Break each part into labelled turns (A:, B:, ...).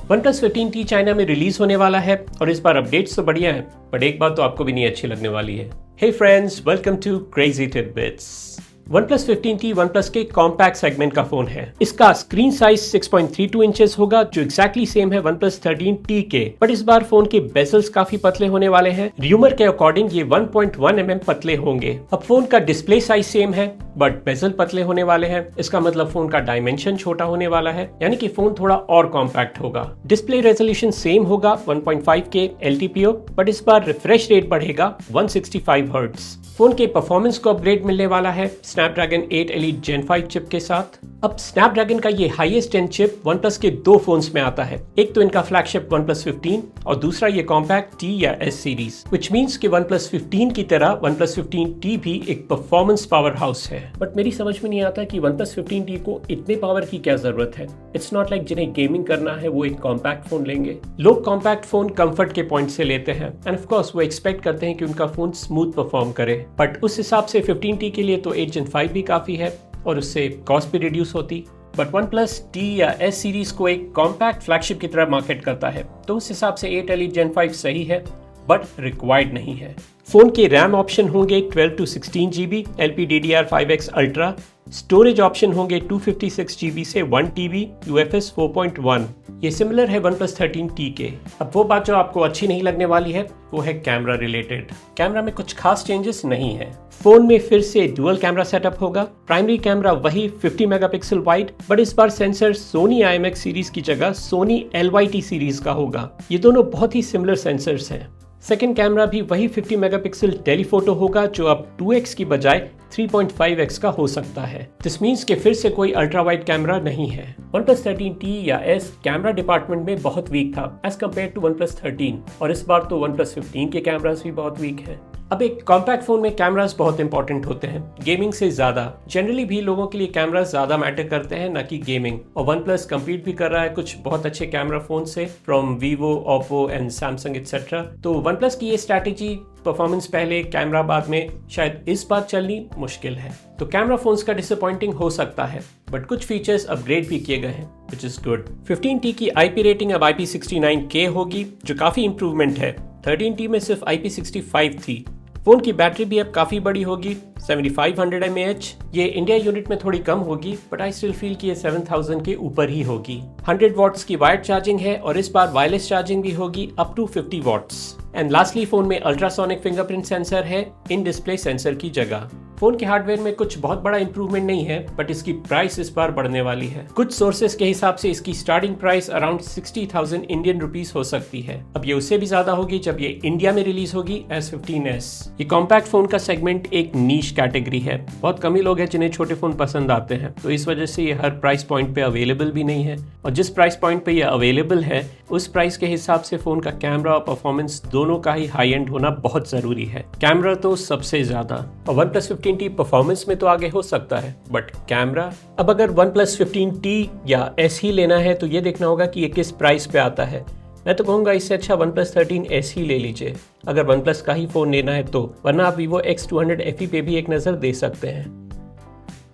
A: OnePlus 15T China में release होने वाला है और इस बार अपडेट्स तो बढ़िया हैं, बट एक बात तो आपको भी नहीं अच्छी लगने वाली है। Hey friends, welcome to crazy tidbits. OnePlus 15T OnePlus के कॉम्पैक्ट सेगमेंट का फोन है। इसका स्क्रीन साइज 6.32 इंचेस होगा, जो एक्जैक्टली सेम है OnePlus 13T के, बट इस बार फोन के बेजल्स काफी पतले होने वाले हैं। र्यूमर के अकॉर्डिंग ये 1.1 mm पतले होंगे। अब फोन का डिस्प्ले साइज सेम है, बट बेजल पतले होने वाले हैं। इसका मतलब फोन का डायमेंशन छोटा होने वाला है, यानी कि फोन थोड़ा और कॉम्पैक्ट होगा। डिस्प्ले रेजोल्यूशन सेम होगा 1.5K LTPO, बट इस बार रिफ्रेश रेट बढ़ेगा 165 हर्ट्ज। फोन के परफॉर्मेंस को अपग्रेड मिलने वाला है स्नैपड्रैगन 8 Elite Gen 5 चिप के साथ। अब स्नैपड्रैगन का ये हाईएस्ट एंड चिप OnePlus के दो फोन्स में आता है, एक तो इनका फ्लैगशिप OnePlus 15 और दूसरा ये कॉम्पैक्ट T या S सीरीज, विच मींस कि OnePlus 15 की तरह OnePlus 15T भी एक परफॉर्मेंस पावर हाउस है। बट मेरी समझ में नहीं आता कि OnePlus 15T को इतने पावर की क्या जरूरत है। इट्स नॉट लाइक जिन्हें गेमिंग करना है वो एक कॉम्पैक्ट फोन लेंगे। लोग कॉम्पैक्ट फोन कंफर्ट के पॉइंट से लेते हैं एंड ऑफ कोर्स वो एक्सपेक्ट करते हैं कि उनका फोन स्मूथ परफॉर्म करे, बट उस हिसाब से 15T के लिए तो 8 Gen 5 भी काफी है और उससे कॉस्ट भी रिड्यूस होती। बट OnePlus T या S सीरीज को एक कॉम्पैक्ट फ्लैगशिप की तरह मार्केट करता है, तो उस हिसाब से 8 Elite Gen 5 सही है, बट रिक्वायर्ड नहीं है। फोन के रैम ऑप्शन होंगे 12 to 16 GB LPDDR5X ultra, storage option होंगे 256 GB से 1 TB UFS 4.1। ये सिमिलर है OnePlus 13T के। अब वो बात जो आपको अच्छी नहीं लगने वाली है वो है कैमरा रिलेटेड। कैमरा में कुछ खास चेंजेस नहीं है। फोन में फिर से डुअल कैमरा सेटअप होगा। प्राइमरी कैमरा वही 50 मेगापिक्सल वाइड, बट इस बार सेंसर Sony IMX सीरीज की जगह Sony LYT सीरीज का होगा। ये दोनों बहुत ही सिमिलर सेंसर्स हैं। सेकेंड कैमरा भी वही 50 मेगापिक्सल टेलीफोटो होगा, जो अब 2x की बजाय 3.5x का हो सकता है। दिस मीन्स कि फिर से कोई अल्ट्रा वाइड कैमरा नहीं है। OnePlus 13T या S कैमरा डिपार्टमेंट में बहुत वीक था एज कम्पेयर टू OnePlus 13, और इस बार तो OnePlus 15 के कैमरास भी बहुत वीक है। अब एक कॉम्पैक्ट फोन में कैमरास बहुत इंपॉर्टेंट होते हैं, गेमिंग से ज्यादा। जनरली भी लोगों के लिए कैमरास ज्यादा मैटर करते हैं, न कि गेमिंग। और OnePlus कम्पीट भी कर रहा है कुछ बहुत अच्छे कैमरा फोन से, from Vivo, Oppo and Samsung etcetera. तो OnePlus की ये स्ट्रैटेजी परफॉर्मेंस पहले कैमरा बाद में शायद इस बार चलनी मुश्किल है। तो कैमरा फोन्स का डिसअपॉइंटिंग हो सकता है, बट कुछ फीचर्स अपग्रेड भी किए गए हैं, विच इज गुड। 15T की IP रेटिंग अब IP69K होगी, जो काफी इंप्रूवमेंट है। 13T में सिर्फ IP65 थी। फोन की बैटरी भी अब काफी बड़ी होगी, 7500 mAh। ये इंडिया यूनिट में थोड़ी कम होगी, बट आई स्टिल फील कि ये 7000 के ऊपर ही होगी। 100 वॉट्स की वायर्ड चार्जिंग है और इस बार वायरलेस चार्जिंग भी होगी up to 50 watts. And lastly phone में अल्ट्रासोनिक फिंगरप्रिंट सेंसर है इन डिस्प्ले सेंसर की जगह। फोन के हार्डवेयर में कुछ बहुत बड़ा इंप्रूवमेंट नहीं है, बट इसकी प्राइस इस बार बढ़ने वाली है। कुछ सोर्सेस के हिसाब से इसकी starting price around 60,000 Indian rupees हो सकती है। अब ये उससे भी ज्यादा होगी जब ये इंडिया में रिलीज होगी एज 15S। ये कॉम्पैक्ट फोन का सेगमेंट एक नीश कैटेगरी है। बहुत कम ही लोग हैं जिन्हें छोटे फोन पसंद आते हैं, तो इस वजह से ये हर प्राइस पॉइंट पे अवेलेबल भी नहीं है। और जिस प्राइस पॉइंट पे ये अवेलेबल है, उस प्राइस के हिसाब से फोन का कैमरा और परफॉर्मेंस दोनों का ही हाई एंड होना बहुत जरूरी है। कैमरा तो सबसे ज्यादा। और OnePlus 15T परफॉर्मेंस में तो आगे हो सकता है, बट कैमरा। अब अगर OnePlus 15T या S ही लेना है तो ये देखना होगा कि ये किस प्राइस पे आता है। मैं तो कहूंगा इससे अच्छा OnePlus 13S ही ले लीजिए अगर OnePlus का ही फोन लेना है तो, वरना आप Vivo X200 FE पे भी एक नजर दे सकते हैं।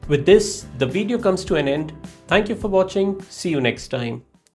A: With this, the video comes to an end. Thank you for watching. See you next time.